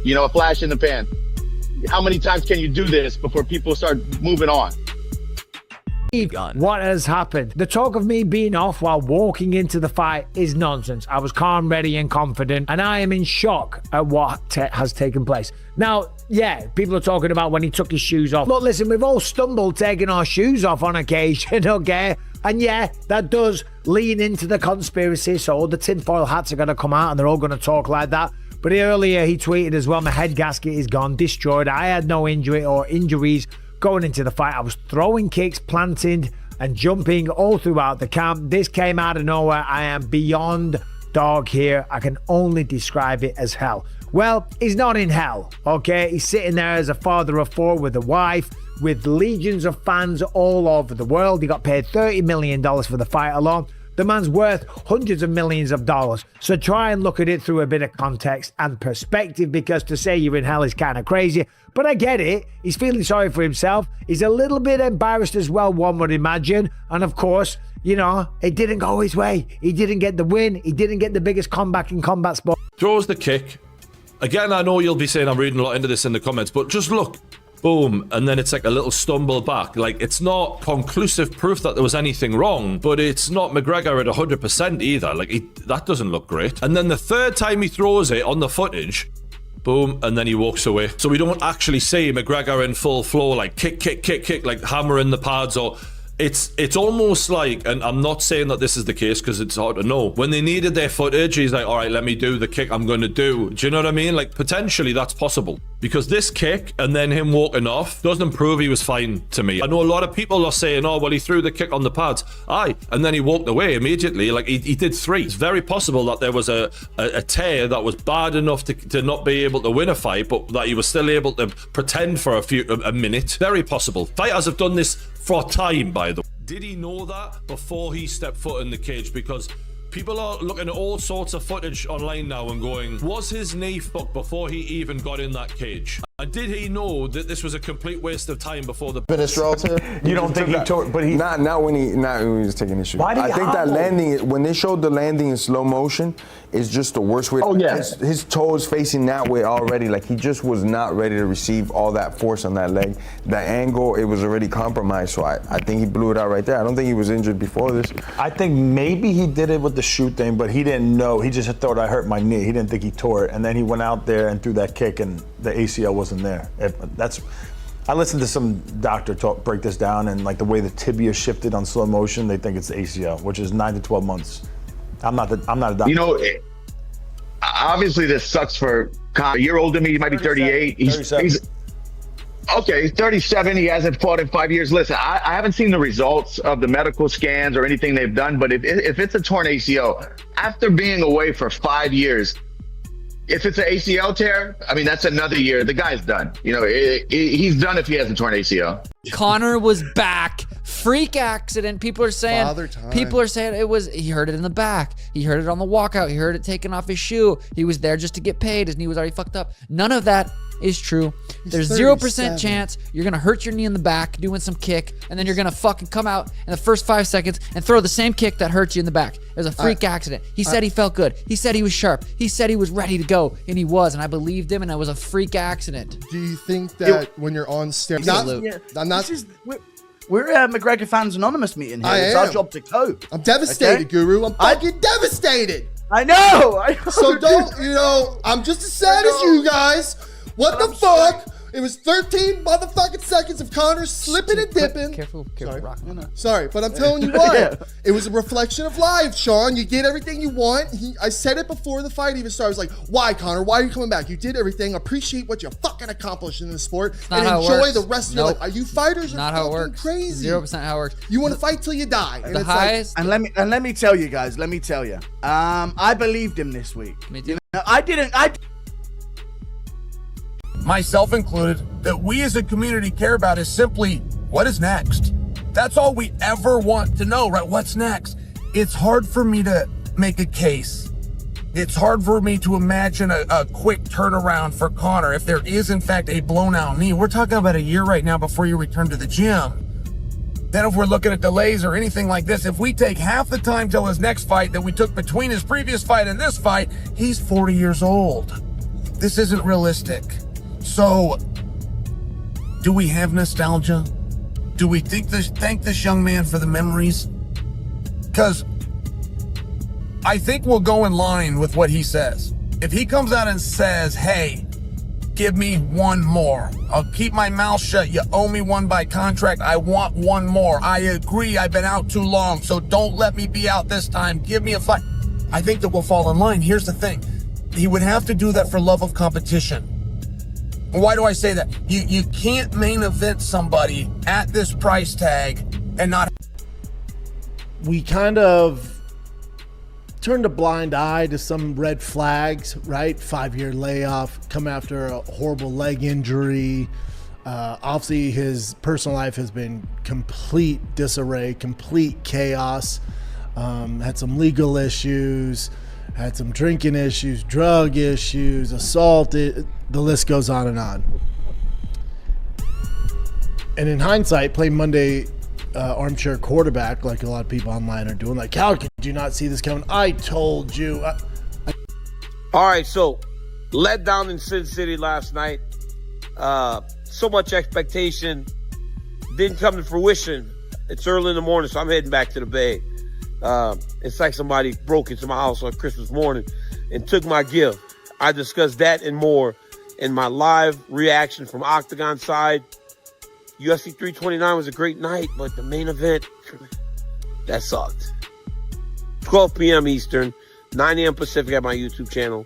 You know, a flash in the pan. How many times can you do this before people start moving on? What has happened? The talk of me being off while walking into the fight is nonsense. I was calm, ready, and confident, and I am in shock at what has taken place. Now, yeah, people are talking about when he took his shoes off. Look, listen, we've all stumbled taking our shoes off on occasion, okay? And yeah, that does lean into the conspiracy, so all the tinfoil hats are going to come out and they're all going to talk like that. But earlier he tweeted as well, my head gasket is gone, destroyed. I had no injury or injuries going into the fight. I was throwing kicks, planting and jumping all throughout the camp. This came out of nowhere. I am beyond dog here. I can only describe it as hell. Well, he's not in hell, okay? He's sitting there as a father of four with a wife, with legions of fans all over the world. He got paid $30 million for the fight alone. The man's worth hundreds of millions of dollars. So try and look at it through a bit of context and perspective, because to say you're in hell is kind of crazy. But I get it. He's feeling sorry for himself. He's a little bit embarrassed as well, one would imagine. And of course, you know, it didn't go his way. He didn't get the win. He didn't get the biggest comeback in combat sport. Throws the kick. Again, I know you'll be saying I'm reading a lot into this in the comments, but just look. Boom, and then it's like a little stumble back. Like, it's not conclusive proof that there was anything wrong, but it's not McGregor at 100% either. Like, that doesn't look great. And then the third time he throws it on the footage, boom, and then he walks away. So we don't actually see McGregor in full flow, like kick, kick, kick, kick, like hammering the pads, or it's almost like, and I'm not saying that this is the case because it's hard to know, when they needed their footage, he's like, all right, let me do the kick I'm going to do. Do you know what I mean? Like, potentially that's possible, because this kick and then him walking off doesn't prove he was fine to me. I know a lot of people are saying, oh, well, he threw the kick on the pads. Aye, and then he walked away immediately. Like, he did three. It's very possible that there was a tear that was bad enough to not be able to win a fight, but that he was still able to pretend for a minute. Very possible. Fighters have done this for time, by the way. Did he know that before he stepped foot in the cage? Because people are looking at all sorts of footage online now and going, was his knee fucked before he even got in that cage? And did he know that this was a complete waste of time before the finished relative? You don't think he tore, but he not when he was taking issue. Why did he I think that landing, when they showed the landing in slow motion, is just the worst way. Oh yeah, his toes facing that way already. Like, he just was not ready to receive all that force on that leg. That angle, it was already compromised. So I think he blew it out right there. I don't think he was injured before this. I think maybe he did it with the shoe thing, but he didn't know. He just thought, I hurt my knee. He didn't think he tore it, and then he went out there and threw that kick, and the ACL wasn't there. I listened to some doctor break this down, and like the way the tibia shifted on slow motion, they think it's the ACL, which is 9 to 12 months. I'm not a doctor. You know, obviously this sucks for Conor. A year older than me, he might be 38. He's okay, he's 37. He hasn't fought in 5 years. Listen, I haven't seen the results of the medical scans or anything they've done, but if it's a torn ACL, after being away for 5 years, if it's an ACL tear, I mean, that's another year. The guy's done. You know, he's done if he has a torn ACL. Conor was back. Freak accident. People are saying he heard it in the back. He heard it on the walkout. He heard it taking off his shoe. He was there just to get paid. His knee was already fucked up. None of that is true. There's 0% chance you're gonna hurt your knee in the back doing some kick, and then you're gonna fucking come out in the first 5 seconds and throw the same kick that hurt you in the back. It was a freak accident. He said he felt good. He said he was sharp. He said he was ready to go, and he was, and I believed him, and it was a freak accident. Do you think that when you're on steroids, we're McGregor Fans Anonymous meeting here. It's our job to cope. I'm devastated, Guru. I'm fucking devastated. I know. So don't, I'm just as sad as you guys. What the fuck? It was 13 motherfucking seconds of Conor slipping and dipping. Careful, Sorry, but I'm telling you what. It was a reflection of life, Sean. You get everything you want. I said it before the fight even started. I was like, why, Conor? Why are you coming back? You did everything. Appreciate what you fucking accomplished in the sport. And enjoy the rest of your life. Are you fighters not are how it fucking works. crazy. 0% how it works. You want to fight till you die. And the it's highest. And let me tell you guys. Let me tell you. I believed him this week. Me too. I didn't. Myself included, that we as a community care about is simply what is next. That's all we ever want to know, right? What's next? It's hard for me to make a case. It's hard for me to imagine a quick turnaround for Conor if there is in fact a blown out knee. We're talking about a year right now before you return to the gym. Then if we're looking at delays or anything like this, if we take half the time till his next fight that we took between his previous fight and this fight, he's 40 years old. this isn't realistic. So, do we have nostalgia? Do we thank this young man for the memories? Because I think we'll go in line with what he says. If he comes out and says, hey, give me one more. I'll keep my mouth shut. You owe me one by contract. I want one more. I agree. I've been out too long, so don't let me be out this time. Give me a fight. I think that we'll fall in line. Here's the thing. He would have to do that for love of competition. Why do I say that? You can't main event somebody at this price tag and not... We kind of turned a blind eye to some red flags, right? 5-year layoff, come after a horrible leg injury. Obviously, his personal life has been complete disarray, complete chaos. Had some legal issues, had some drinking issues, drug issues, assault. The list goes on and on. And in hindsight, playing Monday armchair quarterback, like a lot of people online are doing, like, how could you not see this coming? I told you. All right, so let down in Sin City last night. So much expectation didn't come to fruition. It's early in the morning, so I'm heading back to the Bay. It's like somebody broke into my house on Christmas morning and took my gift. I discussed that and more in my live reaction from Octagon side. UFC 329 was a great night, but the main event, that sucked. 12 p.m. Eastern, 9 a.m. Pacific at my YouTube channel.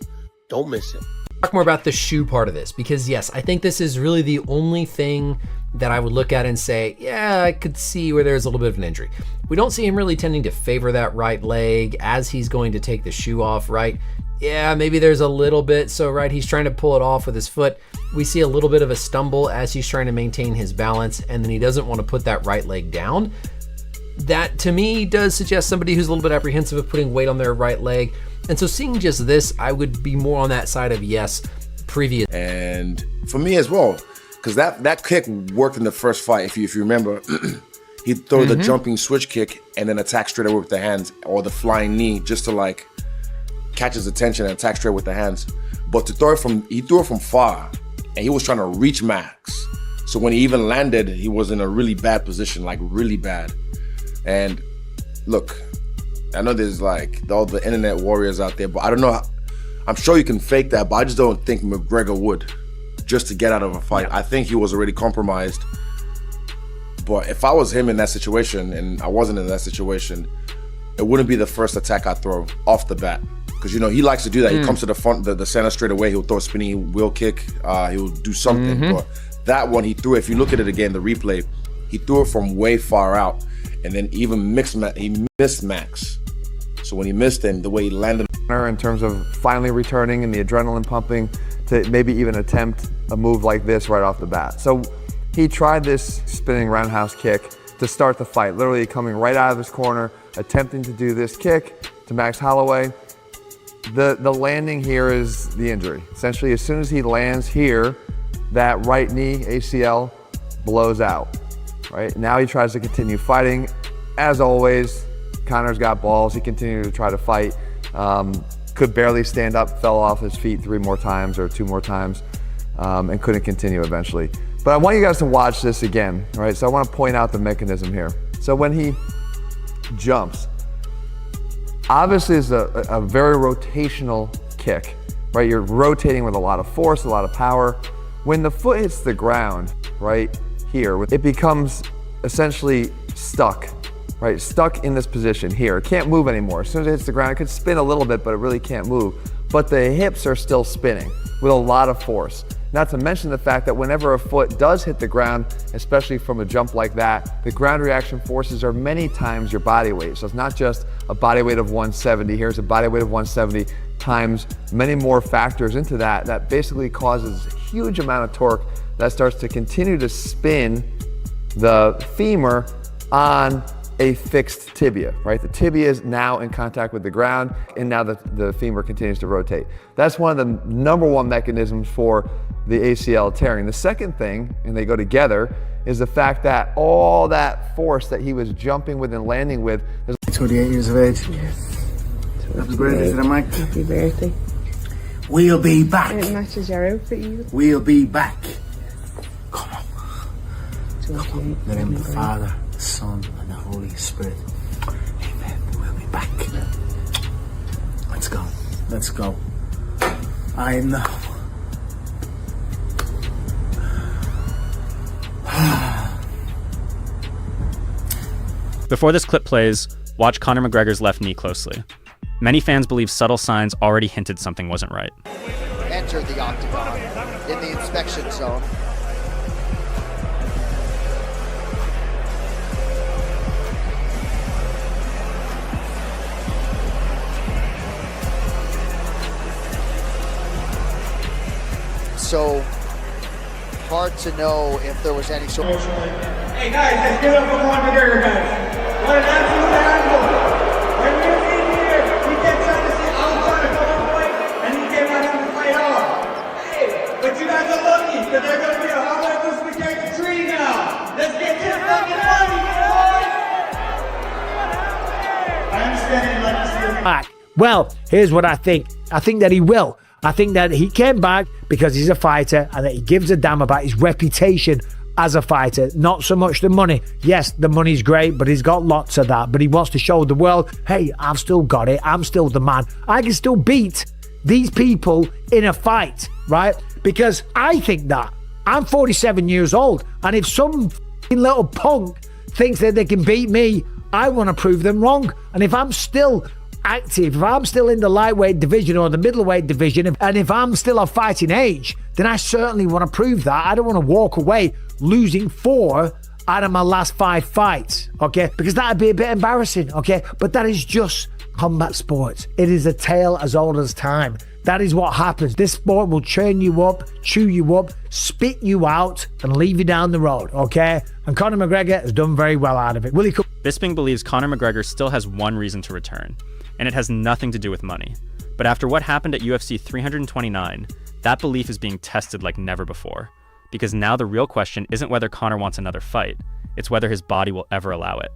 Don't miss it. Talk more about the shoe part of this, because yes, I think this is really the only thing that I would look at and say, yeah, I could see where there's a little bit of an injury. We don't see him really tending to favor that right leg as he's going to take the shoe off, right? Yeah, maybe there's a little bit. So, right, he's trying to pull it off with his foot. We see a little bit of a stumble as he's trying to maintain his balance, and then he doesn't want to put that right leg down. That, to me, does suggest somebody who's a little bit apprehensive of putting weight on their right leg. And so seeing just this, I would be more on that side of yes, previous. And for me as well, because that kick worked in the first fight. If you remember, he'd throw the jumping switch kick and then attack straight away with the hands, or the flying knee, just to like catch his attention and attack straight with the hands. But he threw it from far, and he was trying to reach Max. So when he even landed, he was in a really bad position, like really bad. And look, I know there's like all the internet warriors out there, but I don't know. I'm sure you can fake that, but I just don't think McGregor would, just to get out of a fight. I think he was already compromised. But if I was him in that situation, and I wasn't in that situation, it wouldn't be the first attack I throw off the bat. Because, you know, he likes to do that. He comes to the front, the center straight away. He'll throw a spinning wheel kick. He'll do something. But that one he threw, if you look at it again, the replay, he threw it from way far out. And then even he missed Max. So when he missed him, the way he landed. In terms of finally returning and the adrenaline pumping to maybe even attempt a move like this right off the bat. So he tried this spinning roundhouse kick to start the fight, literally coming right out of his corner, attempting to do this kick to Max Holloway. The landing here is the injury. Essentially, as soon as he lands here, that right knee, ACL, blows out. Right? Now he tries to continue fighting. As always, Conor's got balls. He continued to try to fight. Could barely stand up, fell off his feet 3 more times or 2 more times, and couldn't continue eventually. But I want you guys to watch this again, right? So I want to point out the mechanism here. So when he jumps, obviously it's a very rotational kick, right? You're rotating with a lot of force, a lot of power. When the foot hits the ground, right here, it becomes essentially stuck, right? Stuck in this position here. It can't move anymore. As soon as it hits the ground, it could spin a little bit, but it really can't move. But the hips are still spinning with a lot of force. Not to mention the fact that whenever a foot does hit the ground, especially from a jump like that, the ground reaction forces are many times your body weight. So it's not just a body weight of 170. Here's a body weight of 170 times many more factors into that basically causes a huge amount of torque that starts to continue to spin the femur on a fixed tibia, right? The tibia is now in contact with the ground, and now the femur continues to rotate. That's one of the #1 mechanisms for the ACL tearing. The second thing, and they go together, is the fact that all that force that he was jumping with and landing with. 28 years of age. Yes. Happy birthday to the mic. Happy birthday. We'll be back. It matches your outfit, you. We'll be back. Come on. Come on. In the name of the Father, the Son, and the Holy Spirit. Amen. We'll be back. Let's go. Let's go. I know. Before this clip plays, watch Conor McGregor's left knee closely. Many fans believe subtle signs already hinted something wasn't right. Enter the octagon in the inspection zone. So hard to know if there was any sort of... Hey guys, let's give it up for Conor McGregor, guys. What an absolute animal. When we were in here, he kept trying to say, I'm trying to come on point, and he came out on the fight off. Hey, but you guys are lucky, because they're going to be a hard to protect the tree now. Let's get to the fucking money, boys. I understand you'd like to see him back. Well, here's what I think. I think that he will. I think that he came back because he's a fighter and that he gives a damn about his reputation as a fighter, not so much the money. Yes, the money's great, but he's got lots of that. But he wants to show the world, hey, I've still got it. I'm still the man. I can still beat these people in a fight, right? Because I think that. I'm 47 years old. And if some little punk thinks that they can beat me, I want to prove them wrong. And if I'm still active, if I'm still in the lightweight division or the middleweight division, and if I'm still of fighting age, then I certainly want to prove that. I don't want to walk away losing 4 out of my last 5 fights, okay? Because that'd be a bit embarrassing, okay? But that is just combat sports. It is a tale as old as time. That is what happens. This sport will churn you up, chew you up, spit you out, and leave you down the road, okay? And Conor McGregor has done very well out of it. Will he come? Bisping believes Conor McGregor still has one reason to return, and it has nothing to do with money. But after what happened at UFC 329, that belief is being tested like never before. Because now the real question isn't whether Conor wants another fight, it's whether his body will ever allow it.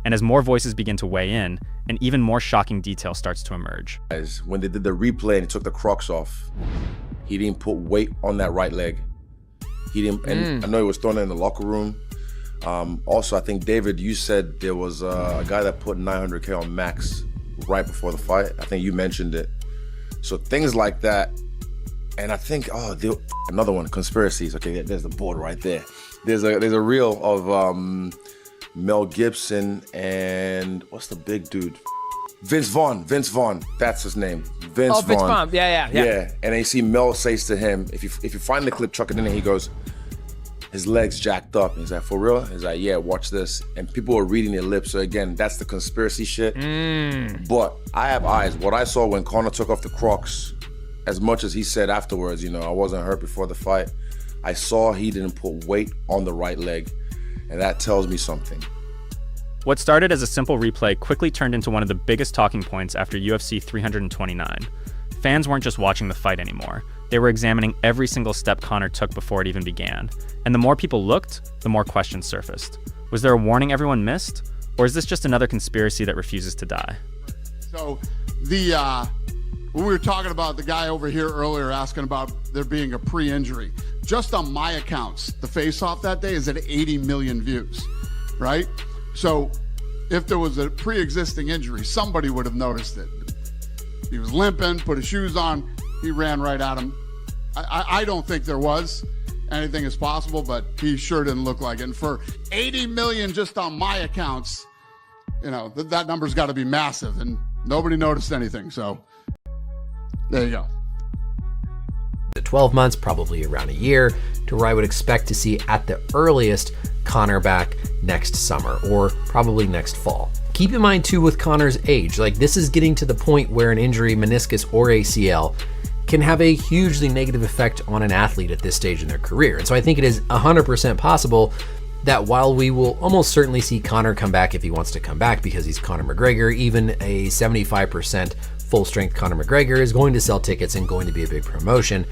And as more voices begin to weigh in, an even more shocking detail starts to emerge. When they did the replay and he took the Crocs off, he didn't put weight on that right leg. He didn't, and I know he was throwing it in the locker room. Also, I think, David, you said there was a guy that put 900K on Max right before the fight. I think you mentioned it. So things like that. And I think, another one, conspiracies. Okay, there's the board right there. There's a reel of Mel Gibson and what's the big dude? Vince Vaughn. That's his name. Vince Vaughn. Yeah. Yeah, and then you see Mel says to him, if you find the clip, chuck it in there, he goes, his legs jacked up. And he's like, for real? He's like, yeah, watch this. And people are reading their lips. So again, that's the conspiracy shit. But I have eyes. What I saw when Conor took off the Crocs, as much as he said afterwards, I wasn't hurt before the fight, I saw he didn't put weight on the right leg. And that tells me something. What started as a simple replay quickly turned into one of the biggest talking points after UFC 329. Fans weren't just watching the fight anymore. They were examining every single step Conor took before it even began. And the more people looked, the more questions surfaced. Was there a warning everyone missed? Or is this just another conspiracy that refuses to die? So when we were talking about the guy over here earlier asking about there being a pre-injury, just on my accounts, the face-off that day is at 80 million views, right? So if there was a pre-existing injury, somebody would have noticed it. He was limping, put his shoes on, he ran right at him. I don't think there was. Anything is possible, but he sure didn't look like it. And for 80 million just on my accounts, that number's got to be massive, and nobody noticed anything, so there you go. 12 months, probably around a year, to where I would expect to see at the earliest Conor back next summer or probably next fall. Keep in mind too with Conor's age, this is getting to the point where an injury, meniscus or ACL, can have a hugely negative effect on an athlete at this stage in their career. And so I think it is 100% possible that while we will almost certainly see Conor come back if he wants to come back because he's Conor McGregor, even a 75% full-strength Conor McGregor is going to sell tickets and going to be a big promotion.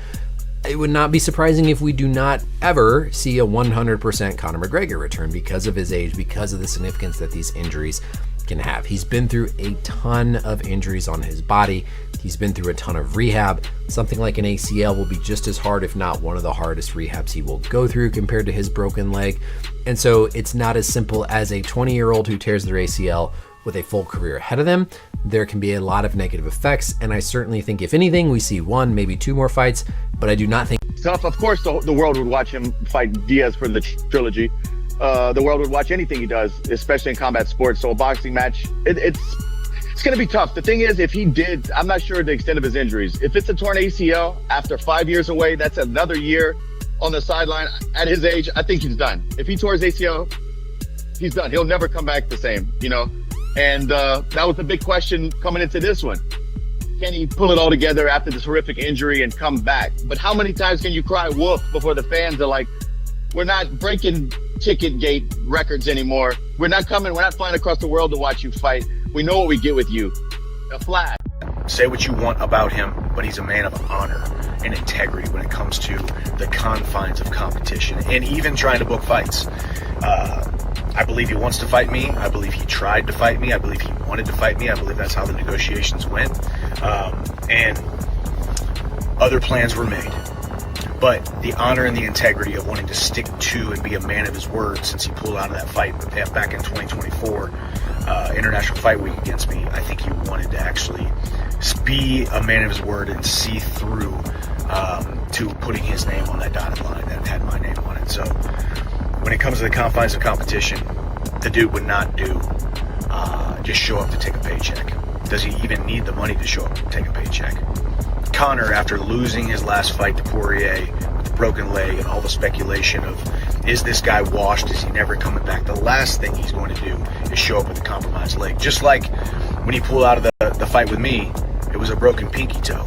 It would not be surprising if we do not ever see a 100% Conor McGregor return because of his age, because of the significance that these injuries can have. He's been through a ton of injuries on his body. He's been through a ton of rehab. Something like an ACL will be just as hard, if not one of the hardest rehabs he will go through compared to his broken leg. And so it's not as simple as a 20-year-old who tears their ACL with a full career ahead of them. There can be a lot of negative effects, and I certainly think, if anything, we see 1, maybe 2 more fights, but I do not think... Tough. Of course, the world would watch him fight Diaz for the trilogy. The world would watch anything he does, especially in combat sports. So a boxing match, it's going to be tough. The thing is, if he did, I'm not sure the extent of his injuries. If it's a torn ACL after 5 years away, that's another year on the sideline. At his age, I think he's done. If he tore his ACL, he's done. He'll never come back the same, you know? And that was the big question coming into this one. Can he pull it all together after this horrific injury and come back? But how many times can you cry wolf before the fans are like, we're not breaking ticket gate records anymore. We're not flying across the world to watch you fight. We know what we get with you. A flag. Say what you want about him, but he's a man of honor and integrity when it comes to the confines of competition and even trying to book fights. I believe he wants to fight me. I believe he tried to fight me. I believe he wanted to fight me. I believe that's how the negotiations went. And other plans were made. But the honor and the integrity of wanting to stick to and be a man of his word since he pulled out of that fight back in 2024, International Fight Week against me, I think he wanted to actually be a man of his word and see through to putting his name on that dotted line that had my name on it. So when it comes to the confines of competition, the dude would not do just show up to take a paycheck. Does he even need the money to show up to take a paycheck? Conor, after losing his last fight to Cormier with a broken leg and all the speculation of, is this guy washed? Is he never coming back? The last thing he's going to do is show up with a compromised leg. Just like when he pulled out of the fight with me, it was a broken pinky toe.